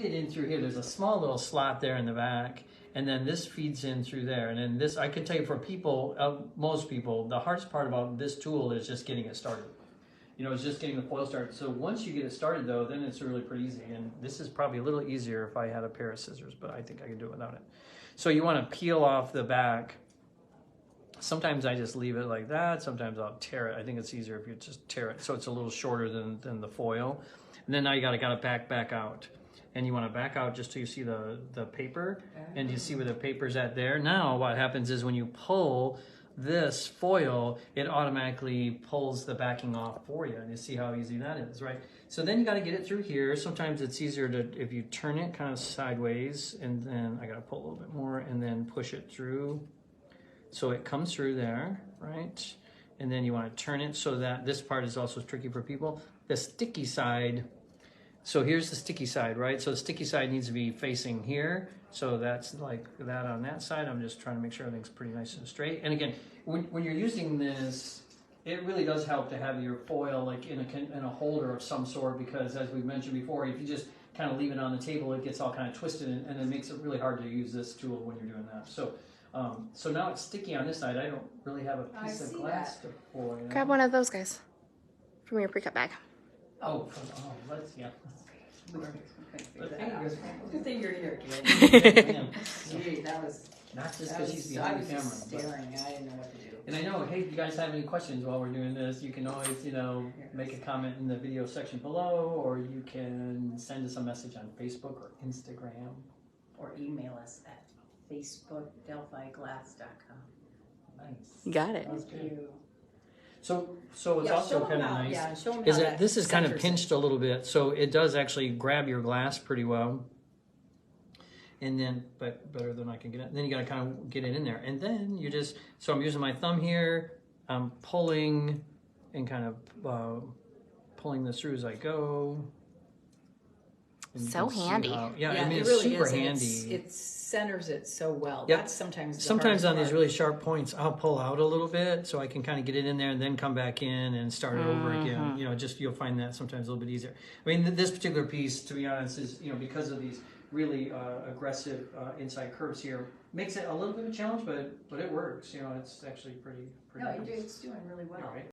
it in through here. There's a small little slot there in the back, and then this feeds in through there. And then this, I can tell you for people, most people, the hardest part about this tool is just getting it started. You know, it's just getting the foil started. So once you get it started though, then it's really pretty easy. And this is probably a little easier if I had a pair of scissors, but I think I can do it without it. So you want to peel off the back. Sometimes I just leave it like that. Sometimes I'll tear it. I think it's easier if you just tear it so it's a little shorter than the foil. And then now you got to back out. And you want to back out just till you see the paper. And you see where the paper's at there. Now what happens is when you pull this foil, it automatically pulls the backing off for you. And you see how easy that is, right? So then you got to get it through here. Sometimes it's easier to, if you turn it kind of sideways, and then I got to pull a little bit more and then push it through. So it comes through there, right? And then you want to turn it so that this part is also tricky for people. The sticky side, so here's the sticky side, right? So the sticky side needs to be facing here. So that's like that on that side. I'm just trying to make sure everything's pretty nice and straight. And again, when you're using this, it really does help to have your foil like in a holder of some sort, because as we've mentioned before, if you just kind of leave it on the table, it gets all kind of twisted, and it makes it really hard to use this tool when you're doing that. So now it's sticky on this side. I don't really have a piece of glass to pour. Grab one of those guys from your pre-cut bag. Let's, yeah. Good thing you're here, kid. Gee, that was... Not just because she's behind the camera. Staring. I didn't know what to do. And I know, hey, if you guys have any questions while we're doing this, you can always, you know, make a comment in the video section below, or you can send us a message on Facebook or Instagram. Or email us at facebookdelphiglass.com. Nice. You got it. Thank you. So it's also kind of nice. Yeah, show them is how that this is kind of pinched a little bit, so it does actually grab your glass pretty well. And then, but better than I can get it. And then you got to kind of get it in there. And then you just, so I'm using my thumb here. I'm pulling and kind of pulling this through as I go. And so handy. Yeah, I mean, it it's really super is. handy. It centers it so well. Yep. That's sometimes on these really sharp points, I'll pull out a little bit so I can kind of get it in there and then come back in and start it over again. You know, just you'll find that sometimes a little bit easier. I mean, this particular piece, to be honest, is, you know, because of these really aggressive inside curves here, makes it a little bit of a challenge, but it works. You know, it's actually pretty No, nice. it's doing really well. All right.